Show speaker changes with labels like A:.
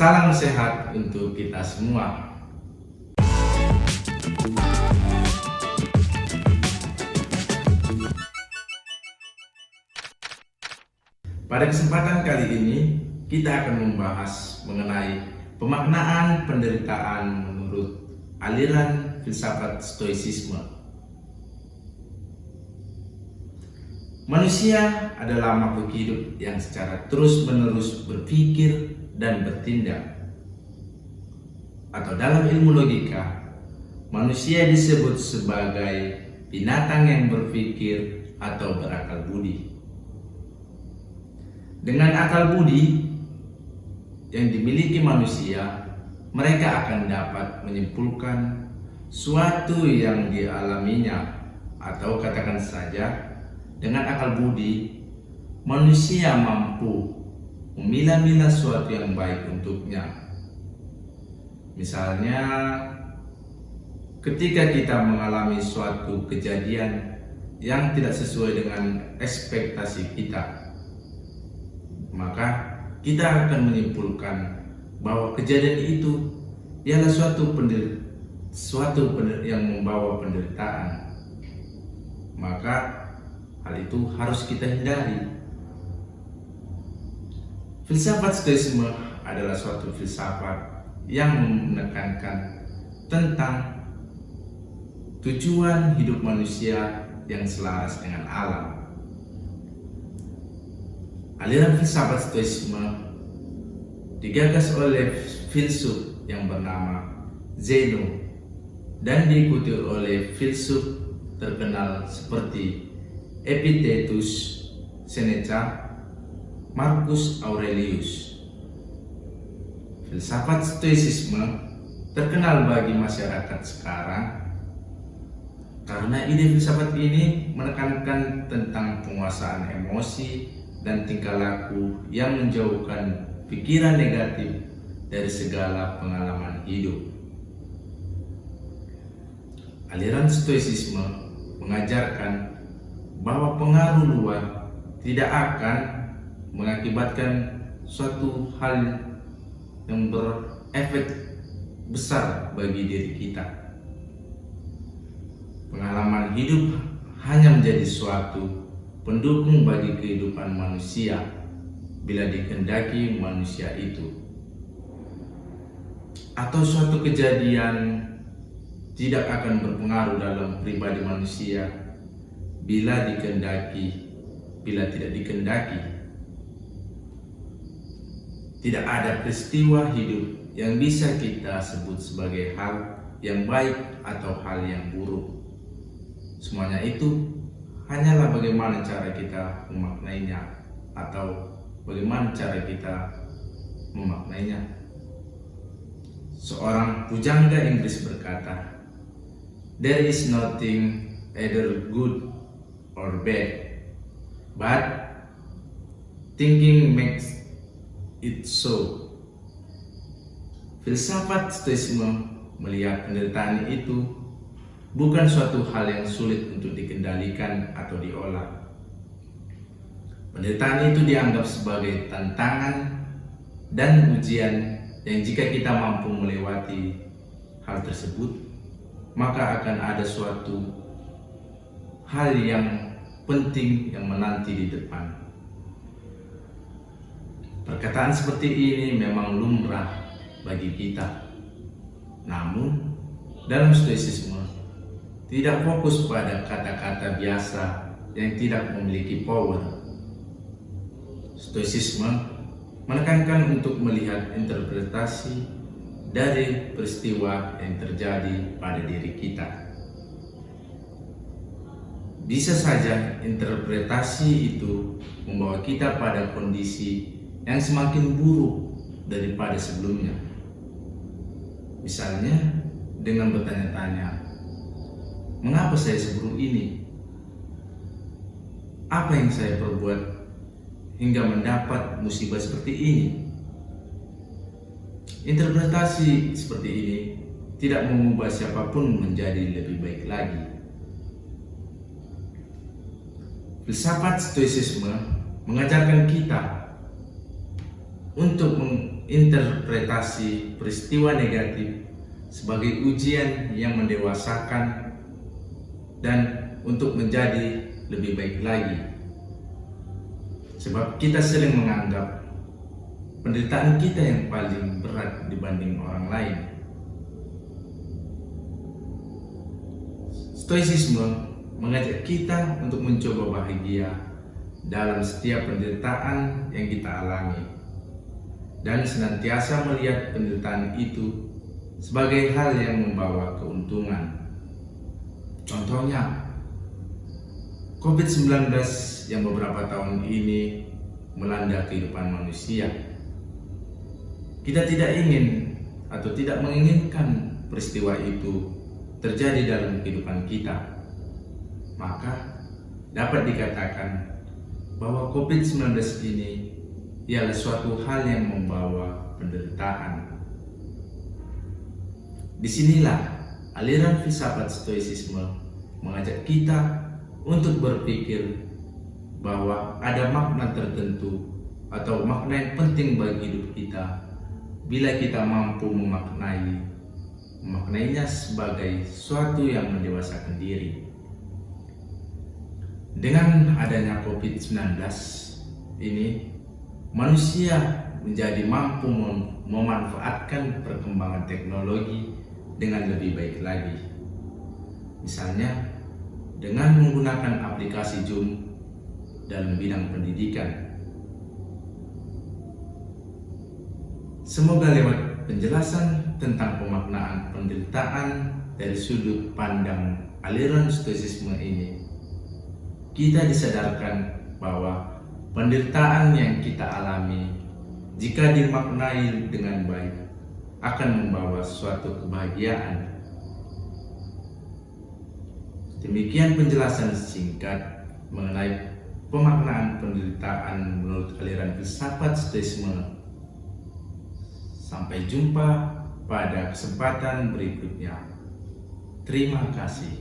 A: Salam sehat untuk kita semua. Pada kesempatan kali ini, kita akan membahas mengenai pemaknaan penderitaan menurut aliran filsafat Stoicisme. Manusia adalah makhluk hidup yang secara terus-menerus berpikir dan bertindak. Atau dalam ilmu logika, manusia disebut sebagai binatang yang berpikir atau berakal budi. Dengan akal budi yang dimiliki manusia, mereka akan dapat menyimpulkan suatu yang dialaminya, atau katakan saja, dengan akal budi, manusia mampu memilah-milah suatu yang baik untuknya. Misalnya, ketika kita mengalami suatu kejadian yang tidak sesuai dengan ekspektasi kita, maka kita akan menyimpulkan bahwa kejadian itu ialah suatu yang membawa penderitaan. Maka hal itu harus kita hindari. Filsafat Stoicisme adalah suatu filsafat yang menekankan tentang tujuan hidup manusia yang selaras dengan alam. Aliran filsafat Stoicisme digagas oleh filsuf yang bernama Zeno dan diikuti oleh filsuf terkenal seperti Epictetus, Seneca, Marcus Aurelius. Filsafat Stoicisme terkenal bagi masyarakat sekarang karena ide filsafat ini menekankan tentang penguasaan emosi dan tingkah laku yang menjauhkan pikiran negatif dari segala pengalaman hidup. Aliran Stoicisme mengajarkan bahwa pengaruh luar tidak akan mengakibatkan suatu hal yang berefek besar bagi diri kita. Pengalaman hidup hanya menjadi suatu pendukung bagi kehidupan manusia bila dikehendaki manusia itu, atau suatu kejadian tidak akan berpengaruh dalam pribadi manusia bila tidak dikehendaki. Tidak ada peristiwa hidup yang bisa kita sebut sebagai hal yang baik atau hal yang buruk. Semuanya itu hanyalah bagaimana cara kita memaknainya atau bagaimana cara kita memaknainya. Seorang pujangga Inggris berkata, "There is nothing either good or bad, but thinking makes it so." Filsafat Stoicisme melihat penderitaan itu bukan suatu hal yang sulit untuk dikendalikan atau diolah. Penderitaan itu dianggap sebagai tantangan dan ujian yang jika kita mampu melewati hal tersebut, maka akan ada suatu hal yang penting yang menanti di depan. Perkataan seperti ini memang lumrah bagi kita. Namun, dalam Stoicisme tidak fokus pada kata-kata biasa yang tidak memiliki power. Stoicisme menekankan untuk melihat interpretasi dari peristiwa yang terjadi pada diri kita. Bisa saja interpretasi itu membawa kita pada kondisi yang semakin buruk daripada sebelumnya. Misalnya dengan bertanya-tanya, mengapa saya seburuk ini? Apa yang saya perbuat hingga mendapat musibah seperti ini? Interpretasi seperti ini tidak mengubah siapapun menjadi lebih baik lagi. Filsafat Stoicisme mengajarkan kita untuk menginterpretasi peristiwa negatif sebagai ujian yang mendewasakan dan untuk menjadi lebih baik lagi. Sebab kita sering menganggap penderitaan kita yang paling berat dibanding orang lain. Stoicisme mengajak kita untuk mencoba bahagia dalam setiap penderitaan yang kita alami dan senantiasa melihat penderitaan itu sebagai hal yang membawa keuntungan. Contohnya, COVID-19 yang beberapa tahun ini melanda kehidupan manusia. Kita tidak ingin atau tidak menginginkan peristiwa itu terjadi dalam kehidupan kita. Maka dapat dikatakan bahwa COVID-19 ini ialah suatu hal yang membawa penderitaan. Disinilah aliran filsafat stoicisme mengajak kita untuk berpikir bahwa ada makna tertentu atau makna yang penting bagi hidup kita bila kita mampu memaknainya sebagai suatu yang mendewasakan diri. Dengan adanya COVID-19 ini, manusia menjadi mampu memanfaatkan perkembangan teknologi dengan lebih baik lagi. Misalnya, dengan menggunakan aplikasi Zoom dalam bidang pendidikan. Semoga lewat penjelasan tentang pemaknaan penderitaan dari sudut pandang aliran stoicisme ini, kita disadarkan bahwa penderitaan yang kita alami jika dimaknai dengan baik akan membawa suatu kebahagiaan. Demikian penjelasan singkat mengenai pemaknaan penderitaan menurut aliran filsafat stoicisme. Sampai jumpa pada kesempatan berikutnya. Terima kasih.